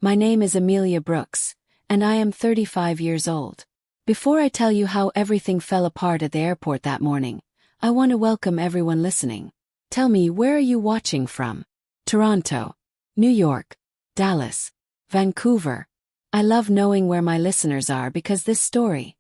My name is Amelia Brooks, and I am 35 years old. Before I tell you how everything fell apart at the airport that morning, I want to welcome everyone listening. Tell me, where are you watching from? Toronto, New York, Dallas, Vancouver. I love knowing where my listeners are because this story,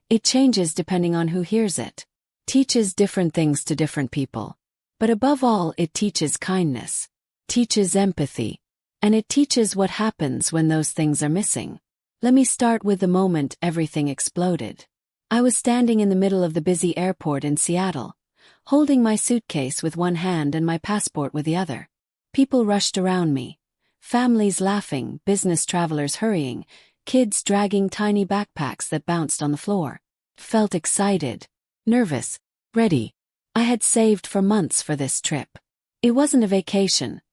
it changes depending on who hears it. Teaches different things to different people. But above all, it teaches kindness, teaches empathy, and it teaches what happens when those things are missing. Let me start with the moment everything exploded. I was standing in the middle of the busy airport in Seattle, holding my suitcase with one hand and my passport with the other. People rushed around me. Families laughing, business travelers hurrying, kids dragging tiny backpacks that bounced on the floor. Felt excited, nervous, ready. I had saved for months for this trip. It wasn't a vacation.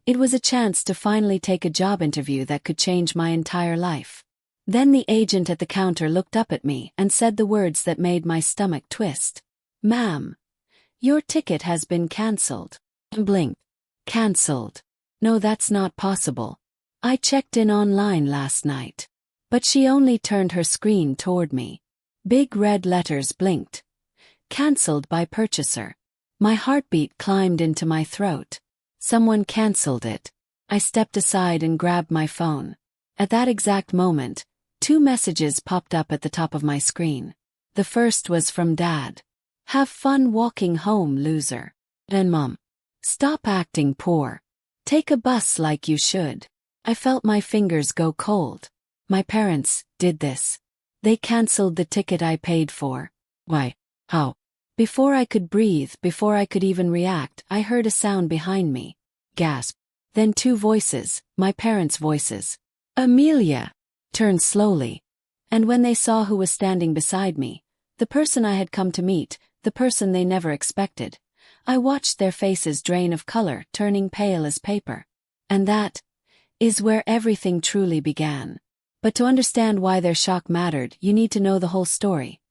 It was a chance to finally take a job interview that could change my entire life. Then the agent at the counter looked up at me and said the words that made my stomach twist. "Ma'am, your ticket has been cancelled." I blinked. Cancelled? No, that's not possible. I checked in online last night. But she only turned her screen toward me. Big red letters blinked. Cancelled by purchaser. My heartbeat climbed into my throat. Someone cancelled it. I stepped aside and grabbed my phone. At that exact moment, 2 messages popped up at the top of my screen. The first was from Dad. "Have fun walking home, loser." And Mom. "Stop acting poor. Take a bus like you should." I felt my fingers go cold. My parents did this. They cancelled the ticket I paid for. Why? How? Before I could breathe, before I could even react, I heard a sound behind me. Gasp. Then 2 voices, my parents' voices. "Amelia!" Turned slowly. And when they saw who was standing beside me, the person I had come to meet, the person they never expected, I watched their faces drain of color, turning pale as paper. And that is where everything truly began. But to understand why their shock mattered, you need to know the whole story.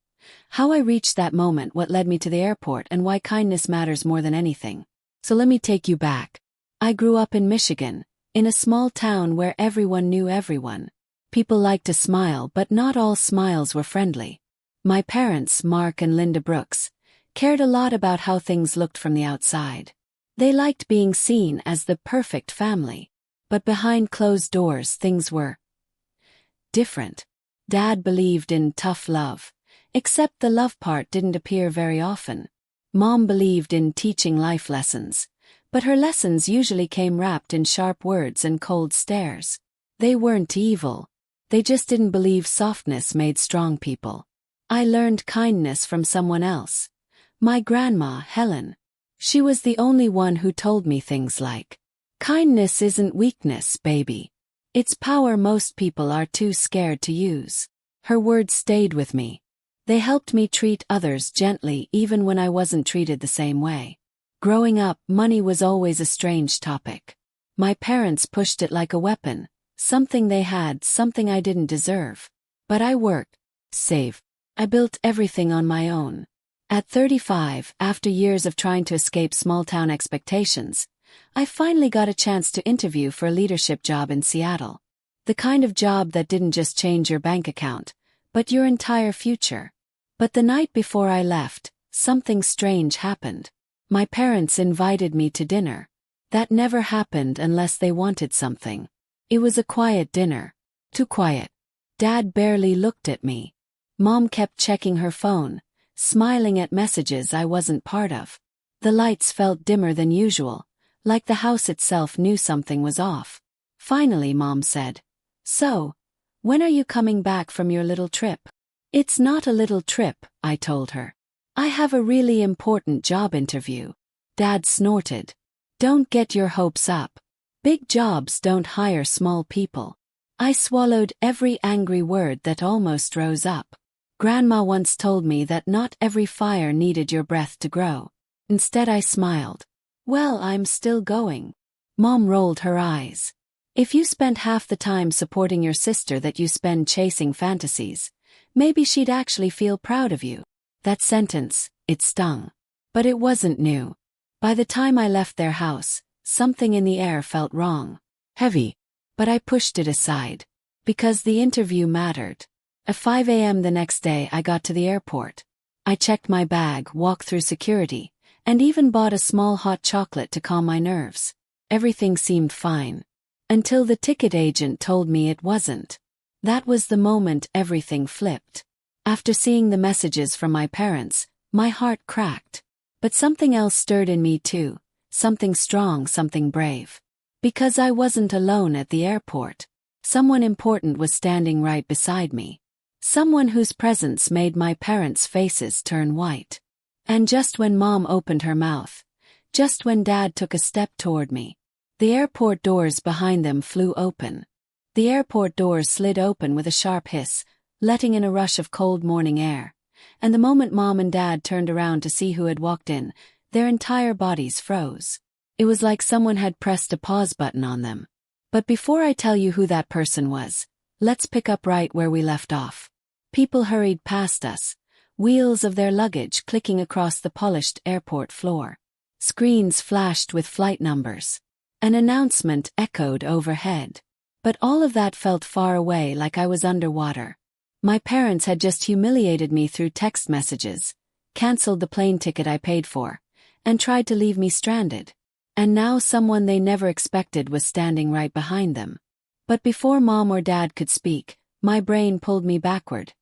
How I reached that moment, what led me to the airport, and why kindness matters more than anything. So let me take you back. I grew up in Michigan, in a small town where everyone knew everyone. People liked to smile, but not all smiles were friendly. My parents, Mark and Linda Brooks, cared a lot about how things looked from the outside. They liked being seen as the perfect family. But behind closed doors, things were different. Dad believed in tough love, except the love part didn't appear very often. Mom believed in teaching life lessons, but her lessons usually came wrapped in sharp words and cold stares. They weren't evil. They just didn't believe softness made strong people. I learned kindness from someone else. My grandma, Helen. She was the only one who told me things like, "Kindness isn't weakness, baby. It's power most people are too scared to use." Her words stayed with me. They helped me treat others gently even when I wasn't treated the same way. Growing up, money was always a strange topic. My parents pushed it like a weapon, something they had, something I didn't deserve. But I worked, saved. I built everything on my own. At 35, after years of trying to escape small-town expectations, I finally got a chance to interview for a leadership job in Seattle. The kind of job that didn't just change your bank account, but your entire future. But the night before I left, something strange happened. My parents invited me to dinner. That never happened unless they wanted something. It was a quiet dinner. Too quiet. Dad barely looked at me. Mom kept checking her phone, smiling at messages I wasn't part of. The lights felt dimmer than usual, like the house itself knew something was off. Finally, Mom said, "So, when are you coming back from your little trip?" "It's not a little trip," I told her. "I have a really important job interview." Dad snorted. "Don't get your hopes up. Big jobs don't hire small people." I swallowed every angry word that almost rose up. Grandma once told me that not every fire needed your breath to grow. Instead, I smiled. "Well, I'm still going." Mom rolled her eyes. "If you spent half the time supporting your sister that you spend chasing fantasies, maybe she'd actually feel proud of you." That sentence, it stung. But it wasn't new. By the time I left their house, something in the air felt wrong. Heavy. But I pushed it aside. Because the interview mattered. At 5 a.m. the next day I got to the airport. I checked my bag, walked through security, and even bought a small hot chocolate to calm my nerves. Everything seemed fine. Until the ticket agent told me it wasn't. That was the moment everything flipped. After seeing the messages from my parents, my heart cracked. But something else stirred in me too. Something strong, something brave. Because I wasn't alone at the airport. Someone important was standing right beside me. Someone whose presence made my parents' faces turn white. And just when Mom opened her mouth, just when Dad took a step toward me, the airport doors behind them flew open. The airport doors slid open with a sharp hiss, letting in a rush of cold morning air. And the moment Mom and Dad turned around to see who had walked in, their entire bodies froze. It was like someone had pressed a pause button on them. But before I tell you who that person was, let's pick up right where we left off. People hurried past us, wheels of their luggage clicking across the polished airport floor. Screens flashed with flight numbers. An announcement echoed overhead. But all of that felt far away, like I was underwater. My parents had just humiliated me through text messages, canceled the plane ticket I paid for, and tried to leave me stranded. And now someone they never expected was standing right behind them. But before Mom or Dad could speak, my brain pulled me backward,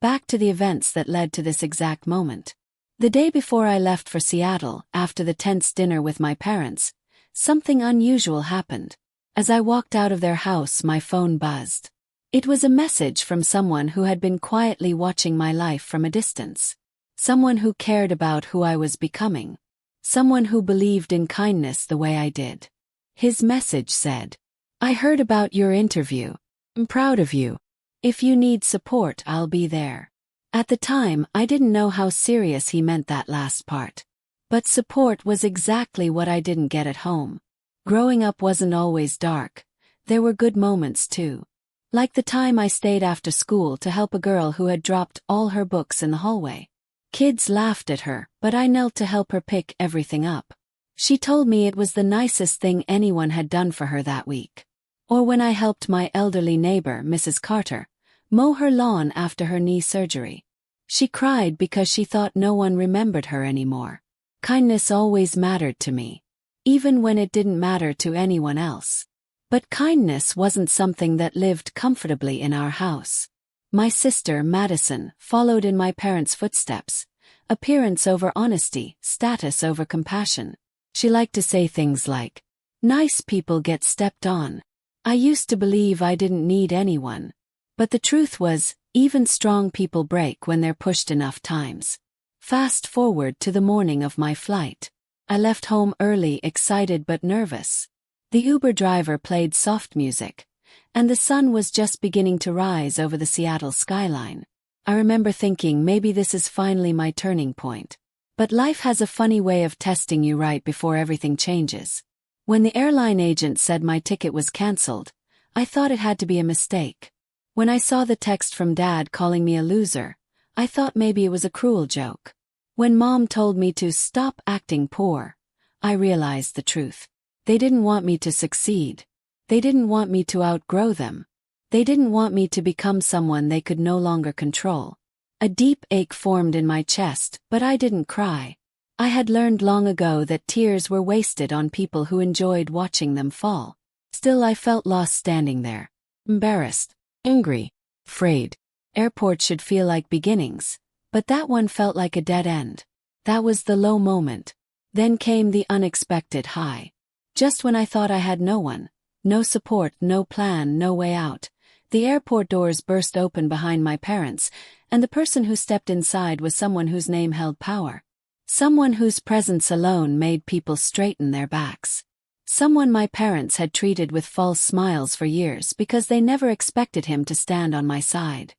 back to the events that led to this exact moment. The day before I left for Seattle, after the tense dinner with my parents, something unusual happened. As I walked out of their house, my phone buzzed. It was a message from someone who had been quietly watching my life from a distance. Someone who cared about who I was becoming. Someone who believed in kindness the way I did. His message said, "I heard about your interview. I'm proud of you. If you need support, I'll be there." At the time, I didn't know how serious he meant that last part. But support was exactly what I didn't get at home. Growing up wasn't always dark. There were good moments too. Like the time I stayed after school to help a girl who had dropped all her books in the hallway. Kids laughed at her, but I knelt to help her pick everything up. She told me it was the nicest thing anyone had done for her that week. Or when I helped my elderly neighbor, Mrs. Carter, mow her lawn after her knee surgery. She cried because she thought no one remembered her anymore. Kindness always mattered to me, even when it didn't matter to anyone else. But kindness wasn't something that lived comfortably in our house. My sister, Madison, followed in my parents' footsteps. Appearance over honesty, status over compassion. She liked to say things like, "Nice people get stepped on." I used to believe I didn't need anyone. But the truth was, even strong people break when they're pushed enough times. Fast forward to the morning of my flight. I left home early, excited but nervous. The Uber driver played soft music, and the sun was just beginning to rise over the Seattle skyline. I remember thinking maybe this is finally my turning point. But life has a funny way of testing you right before everything changes. When the airline agent said my ticket was canceled, I thought it had to be a mistake. When I saw the text from Dad calling me a loser, I thought maybe it was a cruel joke. When Mom told me to stop acting poor, I realized the truth. They didn't want me to succeed. They didn't want me to outgrow them. They didn't want me to become someone they could no longer control. A deep ache formed in my chest, but I didn't cry. I had learned long ago that tears were wasted on people who enjoyed watching them fall. Still, I felt lost standing there. Embarrassed, angry, afraid. Airports should feel like beginnings, but that one felt like a dead end. That was the low moment. Then came the unexpected high. Just when I thought I had no one, no support, no plan, no way out, the airport doors burst open behind my parents, and the person who stepped inside was someone whose name held power. Someone whose presence alone made people straighten their backs. Someone my parents had treated with false smiles for years because they never expected him to stand on my side.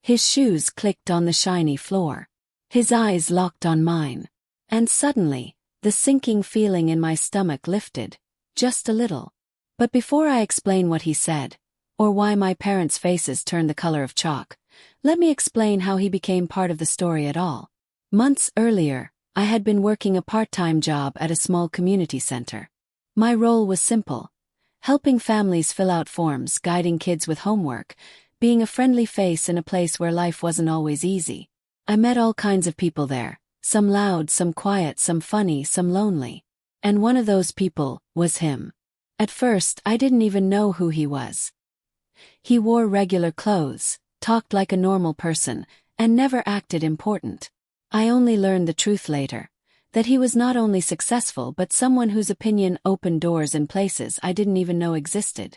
His shoes clicked on the shiny floor. His eyes locked on mine. And suddenly, the sinking feeling in my stomach lifted, just a little. But before I explain what he said, or why my parents' faces turned the color of chalk, let me explain how he became part of the story at all. Months earlier, I had been working a part-time job at a small community center. My role was simple: Helping families fill out forms, guiding kids with homework, being a friendly face in a place where life wasn't always easy. I met all kinds of people there, some loud, some quiet, some funny, some lonely. And one of those people was him. At first, I didn't even know who he was. He wore regular clothes, talked like a normal person, and never acted important. I only learned the truth later, that he was not only successful but someone whose opinion opened doors in places I didn't even know existed.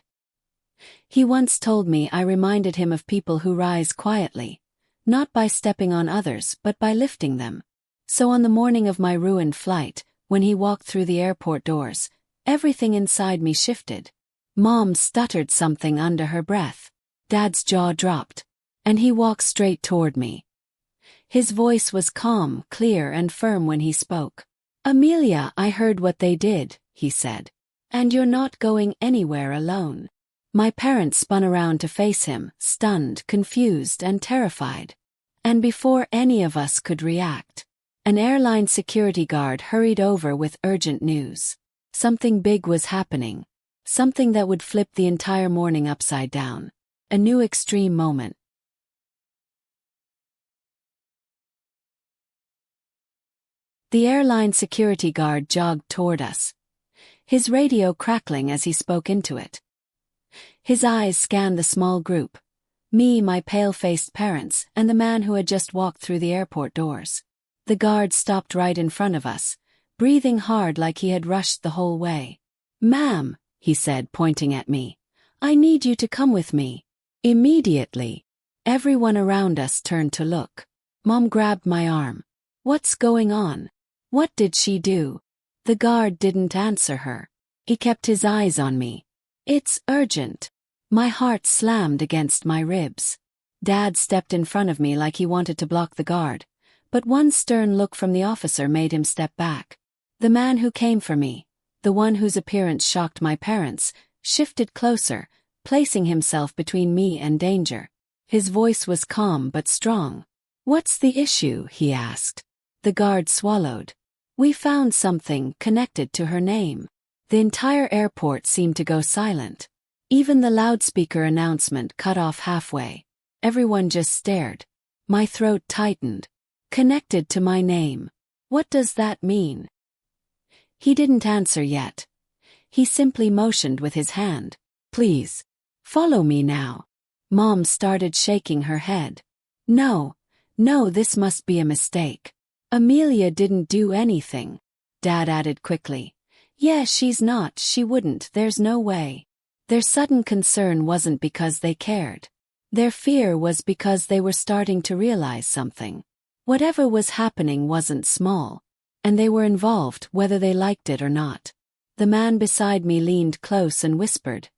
He once told me I reminded him of people who rise quietly, not by stepping on others but by lifting them. So on the morning of my ruined flight, when he walked through the airport doors, everything inside me shifted. Mom stuttered something under her breath. Dad's jaw dropped, and he walked straight toward me. His voice was calm, clear, and firm when he spoke. "Amelia, I heard what they did," he said. "And you're not going anywhere alone." My parents spun around to face him, stunned, confused, and terrified. And before any of us could react, an airline security guard hurried over with urgent news. Something big was happening. Something that would flip the entire morning upside down. A new extreme moment. The airline security guard jogged toward us, his radio crackling as he spoke into it. His eyes scanned the small group, me, my pale-faced parents, and the man who had just walked through the airport doors. The guard stopped right in front of us, breathing hard like he had rushed the whole way. "Ma'am," he said, pointing at me, "I need you to come with me." Immediately, everyone around us turned to look. Mom grabbed my arm. "What's going on? What did she do?" The guard didn't answer her. He kept his eyes on me. "It's urgent." My heart slammed against my ribs. Dad stepped in front of me like he wanted to block the guard, but one stern look from the officer made him step back. The man who came for me, the one whose appearance shocked my parents, shifted closer, placing himself between me and danger. His voice was calm but strong. "What's the issue?" he asked. The guard swallowed. "We found something connected to her name." The entire airport seemed to go silent. Even the loudspeaker announcement cut off halfway. Everyone just stared. My throat tightened. "Connected to my name. What does that mean?" He didn't answer yet. He simply motioned with his hand. "Please, follow me now." Mom started shaking her head. No, this must be a mistake. "Amelia didn't do anything," Dad added quickly. "Yeah, she wouldn't, there's no way." Their sudden concern wasn't because they cared. Their fear was because they were starting to realize something. Whatever was happening wasn't small, and they were involved whether they liked it or not. The man beside me leaned close and whispered,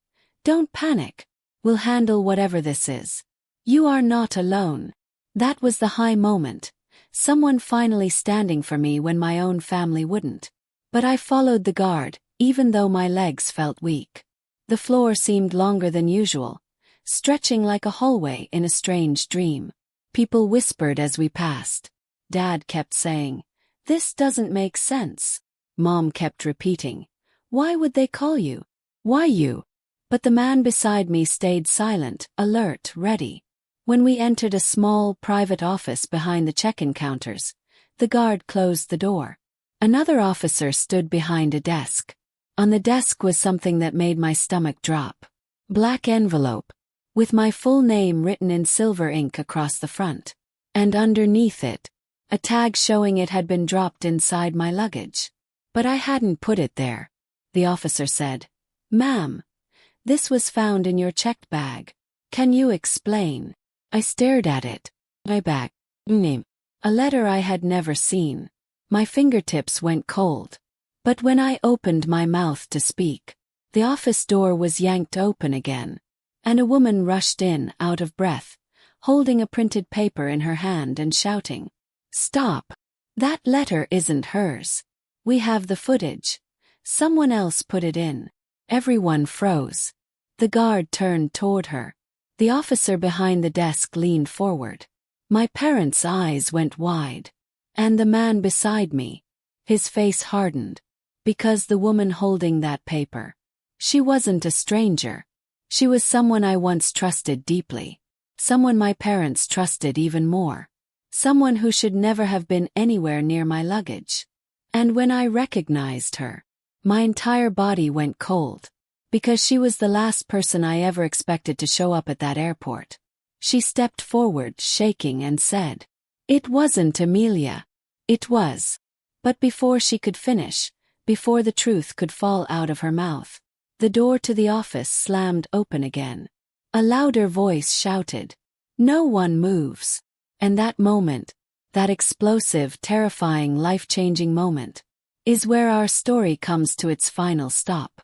"Don't panic. We'll handle whatever this is. You are not alone." That was the high moment. Someone finally standing for me when my own family wouldn't. But I followed the guard, even though my legs felt weak. The floor seemed longer than usual, stretching like a hallway in a strange dream. People whispered as we passed. Dad kept saying, "This doesn't make sense." Mom kept repeating, "Why would they call you? Why you?" But the man beside me stayed silent, alert, ready. When we entered a small, private office behind the check-in counters, the guard closed the door. Another officer stood behind a desk. On the desk was something that made my stomach drop. Black envelope, with my full name written in silver ink across the front. And underneath it, a tag showing it had been dropped inside my luggage. But I hadn't put it there. The officer said, "Ma'am, this was found in your checked bag. Can you explain?" I stared at it. My bag. Name. A letter I had never seen. My fingertips went cold. But when I opened my mouth to speak, the office door was yanked open again, and a woman rushed in, out of breath, holding a printed paper in her hand and shouting, "Stop! That letter isn't hers. We have the footage. Someone else put it in." Everyone froze. The guard turned toward her. The officer behind the desk leaned forward. My parents' eyes went wide. And the man beside me, his face hardened. Because the woman holding that paper, She wasn't a stranger. She was someone I once trusted deeply. Someone my parents trusted even more. Someone who should never have been anywhere near my luggage. And when I recognized her, my entire body went cold. Because she was the last person I ever expected to show up at that airport. She stepped forward, shaking, and said, "It wasn't Amelia. It was." But before she could finish, before the truth could fall out of her mouth, the door to the office slammed open again. A louder voice shouted, "No one moves." And that moment, that explosive, terrifying, life-changing moment, is where our story comes to its final stop.